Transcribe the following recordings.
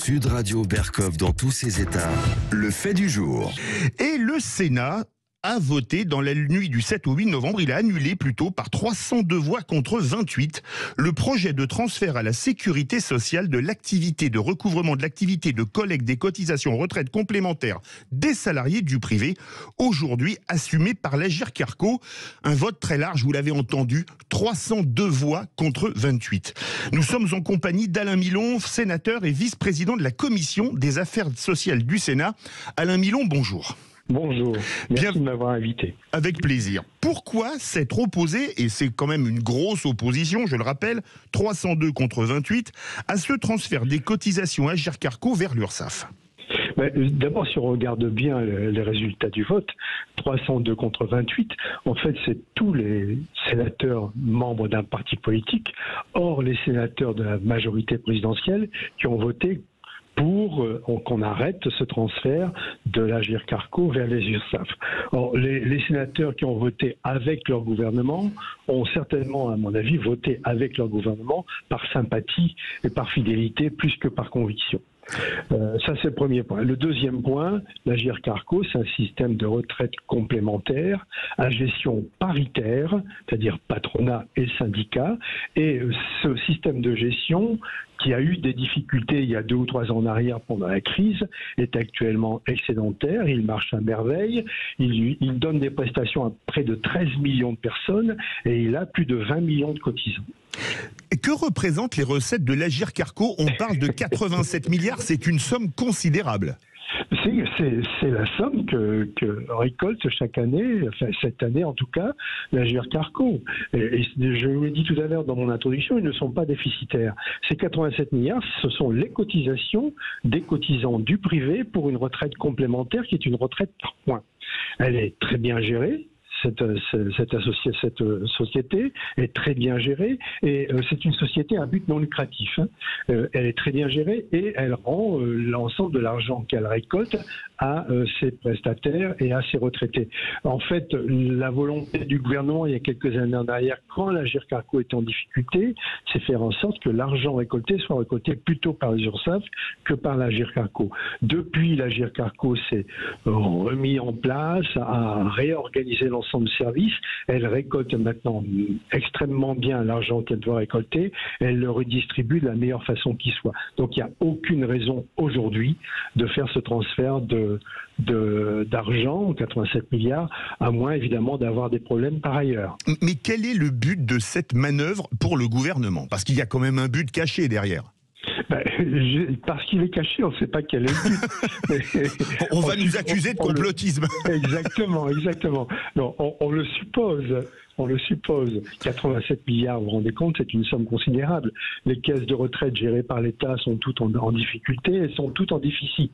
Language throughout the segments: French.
Sud Radio Berkov dans tous ses états. Le fait du jour. Et le Sénat a voté dans la nuit du 7 au 8 novembre, il a annulé plutôt par 302 voix contre 28 le projet de transfert à la sécurité sociale de l'activité de recouvrement de l'activité de collecte des cotisations retraite complémentaires des salariés du privé, aujourd'hui assumé par l'Agirc-Arrco. Un vote très large, vous l'avez entendu, 302 voix contre 28. Nous sommes en compagnie d'Alain Milon, sénateur et vice-président de la Commission des affaires sociales du Sénat. Alain Milon, bonjour. Bonjour, merci de m'avoir invité. Avec plaisir. Pourquoi s'être opposé, et c'est quand même une grosse opposition, je le rappelle, 302 contre 28, à ce transfert des cotisations Agirc-Arrco vers l'URSSAF? D'abord, si on regarde bien les résultats du vote, 302 contre 28, en fait, c'est tous les sénateurs membres d'un parti politique, hors les sénateurs de la majorité présidentielle, qui ont voté pour qu'on arrête ce transfert de l'Agirc-Arrco vers les URSSAF. Or, les sénateurs qui ont voté avec leur gouvernement ont certainement, à mon avis, voté avec leur gouvernement par sympathie et par fidélité plus que par conviction. Ça, c'est le premier point. Le deuxième point, l'Agirc-Arrco, c'est un système de retraite complémentaire à gestion paritaire, c'est-à-dire patronat et syndicat. Et ce système de gestion, qui a eu des difficultés il y a 2 ou 3 ans en arrière pendant la crise, est actuellement excédentaire, il marche à merveille, il donne des prestations à près de 13 millions de personnes et il a plus de 20 millions de cotisants. Et que représentent les recettes de l'Agirc-Arrco? On parle de 87 milliards, c'est une somme considérable. C'est la somme que récolte chaque année, enfin cette année en tout cas, l'Agirc-Arrco. Et je vous l'ai dit tout à l'heure dans mon introduction, ils ne sont pas déficitaires. Ces 87 milliards, ce sont les cotisations des cotisants du privé pour une retraite complémentaire qui est une retraite par points. Elle est très bien gérée. Cette société est très bien gérée et c'est une société à but non lucratif. Elle est très bien gérée et elle rend l'ensemble de l'argent qu'elle récolte à ses prestataires et à ses retraités. En fait, la volonté du gouvernement il y a quelques années en arrière, quand l'Agirc-Arrco était en difficulté, c'est faire en sorte que l'argent récolté soit récolté plutôt par les URSSAF que par l'Agirc-Arrco. Depuis, l'Agirc-Arrco s'est remis en place, a réorganisé l'ensemble de services. Elle récolte maintenant extrêmement bien l'argent qu'elle doit récolter. Elle le redistribue de la meilleure façon qui soit. Donc il n'y a aucune raison aujourd'hui de faire ce transfert d'argent, 87 milliards, à moins évidemment d'avoir des problèmes par ailleurs. Mais quel est le but de cette manœuvre pour le gouvernement? Parce qu'il y a quand même un but caché derrière. Parce qu'il est caché, on ne sait pas quel est le but. On va nous accuser de complotisme. Exactement. Non, on le suppose. On le suppose. 87 milliards, vous vous rendez compte, c'est une somme considérable. Les caisses de retraite gérées par l'État sont toutes en difficulté et sont toutes en déficit.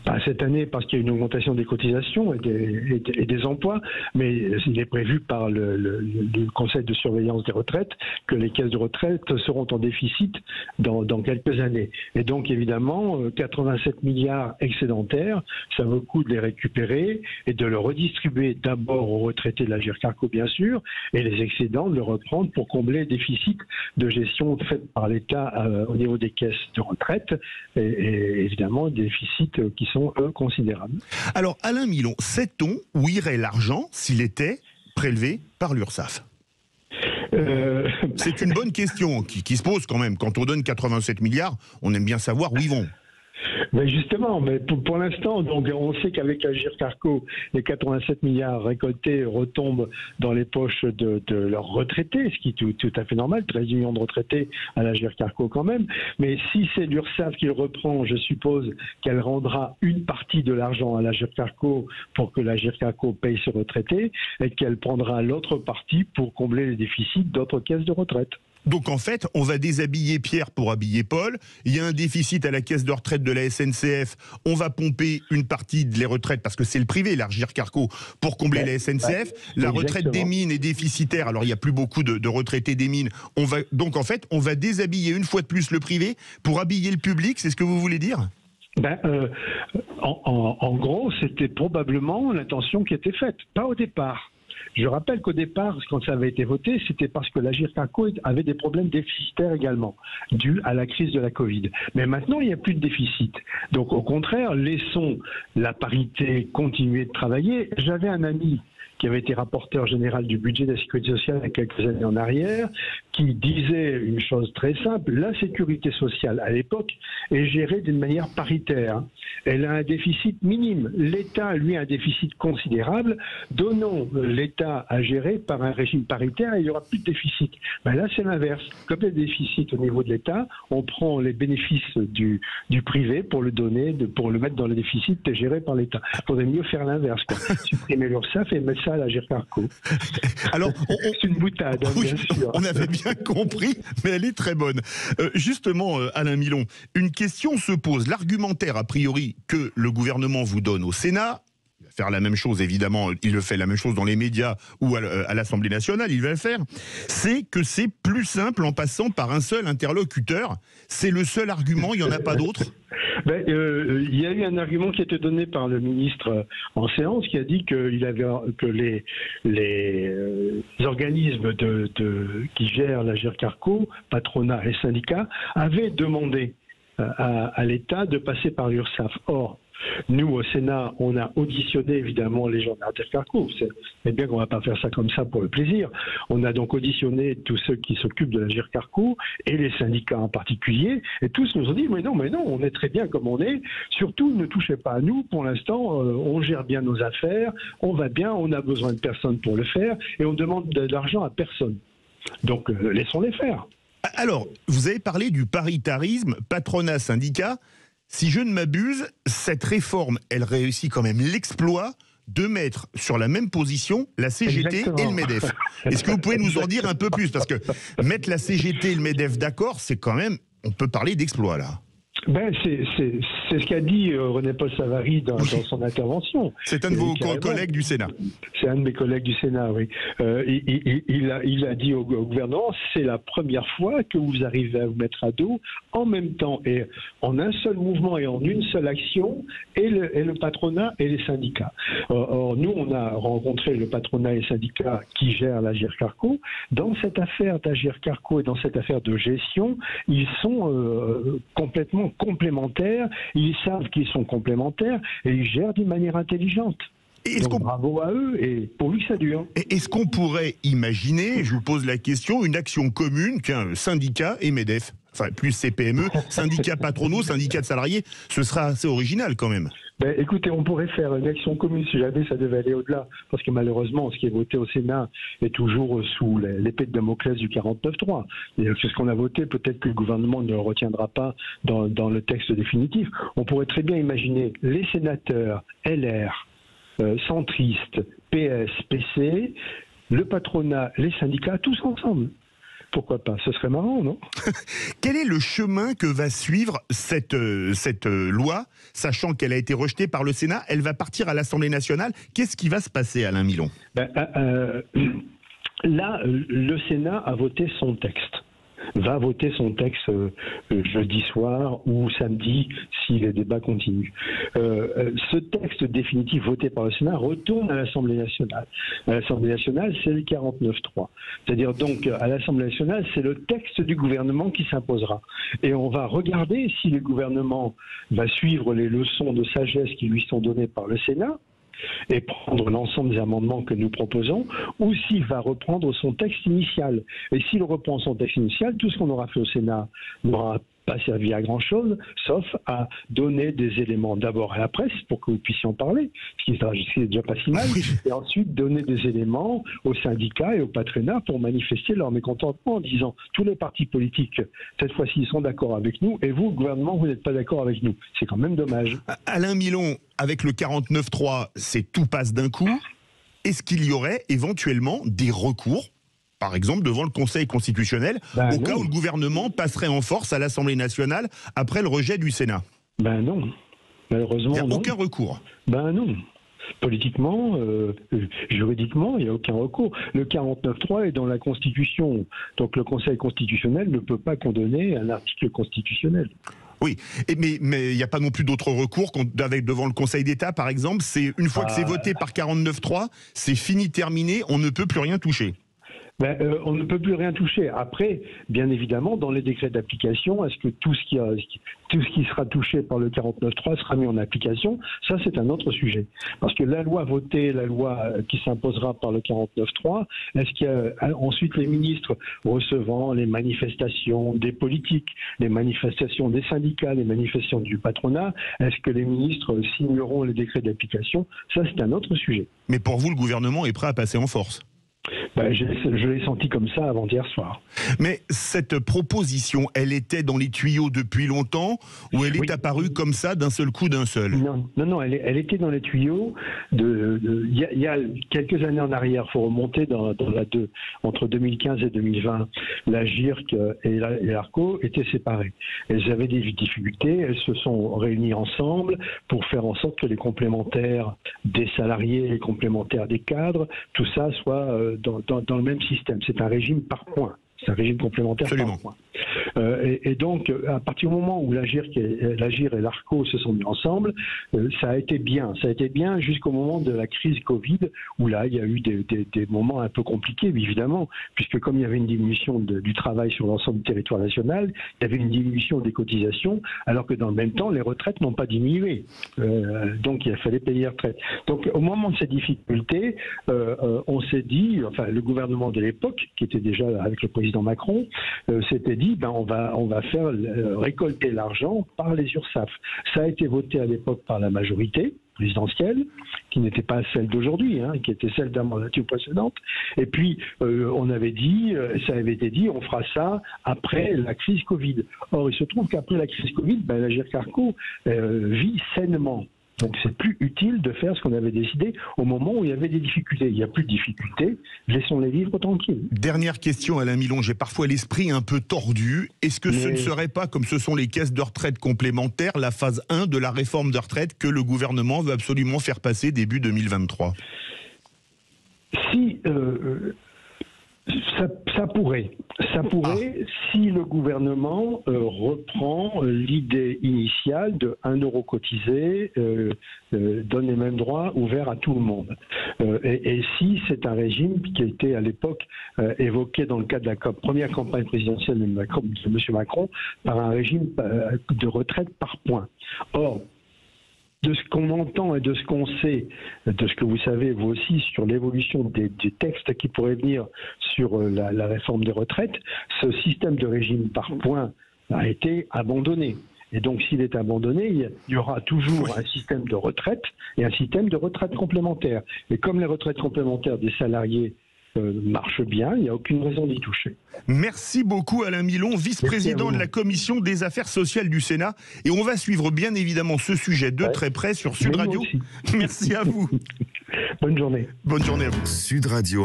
Pas cette année parce qu'il y a une augmentation des cotisations et des emplois, mais il est prévu par le Conseil de surveillance des retraites que les caisses de retraite seront en déficit dans quelques années. Et donc évidemment, 87 milliards excédentaires, ça vaut le coup de les récupérer et de le redistribuer d'abord aux retraités de l'Agirc-Arrco bien sûr, et les excédents de le reprendre pour combler les déficits de gestion faits par l'État au niveau des caisses de retraite et évidemment des déficits qui sont, eux, considérables. Alors, Alain Milon, sait-on où irait l'argent s'il était prélevé par l'URSSAF? C'est une bonne question qui se pose quand même. Quand on donne 87 milliards, on aime bien savoir où ils vont. Mais justement, pour l'instant, donc on sait qu'avec l'Agirc-Arrco, les 87 milliards récoltés retombent dans les poches de leurs retraités, ce qui est tout à fait normal, 13 millions de retraités à l'Agirc-Arrco quand même. Mais si c'est l'URSSAF qui le reprend, je suppose qu'elle rendra une partie de l'argent à l'Agirc-Arrco pour que l'Agirc-Arrco paye ses retraités et qu'elle prendra l'autre partie pour combler les déficits d'autres caisses de retraite. Donc en fait, on va déshabiller Pierre pour habiller Paul. Il y a un déficit à la caisse de retraite de la SNCF. On va pomper une partie des retraites, parce que c'est le privé, l'Agirc-Arrco, pour combler la SNCF. La retraite des mines est déficitaire. Alors il n'y a plus beaucoup de retraités des mines. Donc en fait, on va déshabiller une fois de plus le privé pour habiller le public. C'est ce que vous voulez dire ? En gros, c'était probablement l'intention qui était faite. Pas au départ. Je rappelle qu'au départ, quand ça avait été voté, c'était parce que l'Agirc Arrco avait des problèmes déficitaires également, dus à la crise de la Covid. Mais maintenant, il n'y a plus de déficit. Donc au contraire, laissons la parité continuer de travailler. J'avais un ami qui avait été rapporteur général du budget de la sécurité sociale il y a quelques années en arrière, qui disait une chose très simple: la sécurité sociale à l'époque est gérée d'une manière paritaire. Elle a un déficit minime. L'État, lui, a un déficit considérable. Donnons l'État à gérer par un régime paritaire et il n'y aura plus de déficit. Ben là, c'est l'inverse. Comme il y a des déficits au niveau de l'État, on prend les bénéfices du privé pour le donner, pour le mettre dans le déficit géré par l'État. Il faudrait mieux faire l'inverse, supprimer l'URSSAF et mettre ça à l'Agirc Arrco. Alors, c'est une boutade, oui, bien sûr. On avait bien compris, mais elle est très bonne. Justement, Alain Milon, une question se pose. L'argumentaire, a priori, que le gouvernement vous donne au Sénat, il va faire la même chose, évidemment, il le fait la même chose dans les médias ou à l'Assemblée nationale, il va le faire, c'est que c'est plus simple en passant par un seul interlocuteur. C'est le seul argument, il n'y en a pas d'autre? Il y a eu un argument qui a été donné par le ministre en séance, qui a dit que les organismes qui gèrent l'Agirc Arrco, patronat et syndicats, avaient demandé à l'État de passer par l'URSSAF. Or, nous, au Sénat, on a auditionné évidemment les gens de l'Agirc Arrco. C'est bien qu'on ne va pas faire ça comme ça pour le plaisir. On a donc auditionné tous ceux qui s'occupent de l'Agirc Arrco et les syndicats en particulier. Et tous nous ont dit mais non, on est très bien comme on est. Surtout, ne touchez pas à nous. Pour l'instant, on gère bien nos affaires. On va bien. On a besoin de personne pour le faire. Et on demande de l'argent à personne. Donc, laissons-les faire. Alors, vous avez parlé du paritarisme, patronat-syndicat. Si je ne m'abuse, cette réforme, elle réussit quand même l'exploit de mettre sur la même position la CGT Exactement. et le MEDEF. Est-ce que vous pouvez nous en dire un peu plus? Parce que mettre la CGT et le MEDEF d'accord, c'est quand même, on peut parler d'exploit là. C'est ce qu'a dit René-Paul Savary dans son intervention. C'est un de vos collègues du Sénat. C'est un de mes collègues du Sénat, oui. Il a dit au gouvernement, c'est la première fois que vous arrivez à vous mettre à dos en même temps et en un seul mouvement et en une seule action et le patronat et les syndicats. Or, nous, on a rencontré le patronat et les syndicats qui gèrent l'Agirc Arrco. Dans cette affaire d'Agirc Arrco et dans cette affaire de gestion, ils sont complètement complémentaires, ils savent qu'ils sont complémentaires et ils gèrent d'une manière intelligente. Donc, bravo à eux et pourvu que ça dure. Est-ce qu'on pourrait imaginer, je vous pose la question, une action commune qu'un syndicat et MEDEF, enfin plus CPME, syndicats patronaux, syndicats de salariés, ce sera assez original quand même. Écoutez, on pourrait faire une action commune si jamais ça devait aller au-delà, parce que malheureusement, ce qui est voté au Sénat est toujours sous l'épée de Damoclès du 49.3. Et c'est ce qu'on a voté, peut-être que le gouvernement ne le retiendra pas dans le texte définitif. On pourrait très bien imaginer les sénateurs LR, centristes, PS, PC, le patronat, les syndicats, tous ensemble. Pourquoi pas? Ce serait marrant, non? Quel est le chemin que va suivre cette loi, sachant qu'elle a été rejetée par le Sénat? Elle va partir à l'Assemblée nationale. Qu'est-ce qui va se passer, Alain Milon? Là, le Sénat a voté son texte. Va voter son texte jeudi soir ou samedi si les débats continuent. Ce texte définitif voté par le Sénat retourne à l'Assemblée nationale. À l'Assemblée nationale, c'est le 49.3. C'est-à-dire donc à l'Assemblée nationale, c'est le texte du gouvernement qui s'imposera. Et on va regarder si le gouvernement va suivre les leçons de sagesse qui lui sont données par le Sénat et prendre l'ensemble des amendements que nous proposons, ou s'il va reprendre son texte initial. Et s'il reprend son texte initial, tout ce qu'on aura fait au Sénat n'aura pas servi à grand-chose, sauf à donner des éléments d'abord à la presse pour que vous puissiez en parler, ce qui est déjà pas si mal, et ensuite donner des éléments aux syndicats et au patronat pour manifester leur mécontentement en disant tous les partis politiques, cette fois-ci, ils sont d'accord avec nous, et vous, le gouvernement, vous n'êtes pas d'accord avec nous. C'est quand même dommage. Alain Milon, avec le 49.3, c'est tout passe d'un coup. Est-ce qu'il y aurait éventuellement des recours, par exemple devant le Conseil constitutionnel, au cas où le gouvernement passerait en force à l'Assemblée nationale après le rejet du Sénat? Non, malheureusement il n'y a non. aucun recours? Non. Politiquement, juridiquement, il n'y a aucun recours. Le 49.3 est dans la Constitution. Donc le Conseil constitutionnel ne peut pas condamner un article constitutionnel. Oui, mais il n'y a pas non plus d'autres recours devant le Conseil d'État, par exemple. C'est une fois que c'est voté par 49.3, c'est fini, terminé, on ne peut plus rien toucher. On ne peut plus rien toucher. Après, bien évidemment, dans les décrets d'application, est-ce que tout ce qui sera touché par le 49.3 sera mis en application? Ça, c'est un autre sujet. Parce que la loi votée, la loi qui s'imposera par le 49.3, est-ce qu'il y a ensuite les ministres recevant les manifestations des politiques, les manifestations des syndicats, les manifestations du patronat, est-ce que les ministres signeront les décrets d'application? Ça, c'est un autre sujet. Mais pour vous, le gouvernement est prêt à passer en force? Je l'ai senti comme ça avant d'hier soir. Mais cette proposition, elle était dans les tuyaux depuis longtemps ou elle est apparue comme ça d'un seul coup, d'un seul? Non, elle était dans les tuyaux. Il y a quelques années en arrière, il faut remonter entre 2015 et 2020, la GIRC et l'ARCO étaient séparées. Elles avaient des difficultés, elles se sont réunies ensemble pour faire en sorte que les complémentaires des salariés, les complémentaires des cadres, tout ça soit dans le même système. C'est un régime par points. C'est un régime complémentaire. Absolument. Par points. Et donc, à partir du moment où la GIR et l'ARCO se sont mis ensemble, ça a été bien. Ça a été bien jusqu'au moment de la crise Covid, où là, il y a eu des moments un peu compliqués, évidemment, puisque comme il y avait une diminution du travail sur l'ensemble du territoire national, il y avait une diminution des cotisations, alors que dans le même temps, les retraites n'ont pas diminué. Donc, il a fallu payer les retraites. Donc, au moment de ces difficultés, on s'est dit, enfin, le gouvernement de l'époque, qui était déjà avec le président Macron, s'était dit, on va faire récolter l'argent par les URSSAF. Ça a été voté à l'époque par la majorité présidentielle, qui n'était pas celle d'aujourd'hui, qui était celle d'un mandature précédente. Et puis, on avait dit, ça avait été dit, on fera ça après la crise Covid. Or, il se trouve qu'après la crise Covid, la GIRC-ARCO vit sainement. Donc c'est plus utile de faire ce qu'on avait décidé au moment où il y avait des difficultés. Il n'y a plus de difficultés, laissons-les vivre tranquilles. Dernière question, Alain Milon, j'ai parfois l'esprit un peu tordu. Est-ce que ce ne serait pas, comme ce sont les caisses de retraite complémentaires, la phase 1 de la réforme de retraite que le gouvernement veut absolument faire passer début 2023 ? Ça pourrait si le gouvernement reprend l'idée initiale de 1 euro cotisé donne les mêmes droits ouverts à tout le monde. Et si c'est un régime qui a été à l'époque évoqué dans le cadre de la première campagne présidentielle de M. Macron par un régime de retraite par points. Or, de ce qu'on entend et de ce qu'on sait, de ce que vous savez vous aussi sur l'évolution des textes qui pourraient venir sur la réforme des retraites, ce système de régime par points a été abandonné. Et donc s'il est abandonné, il y aura toujours un système de retraite et un système de retraite complémentaire. Et comme les retraites complémentaires des salariés marche bien, il n'y a aucune raison d'y toucher. Merci beaucoup Alain Milon, vice-président de la Commission des affaires sociales du Sénat. Et on va suivre bien évidemment ce sujet de très près sur Sud Radio. Merci à vous. Bonne journée. Bonne journée à vous. Sud Radio.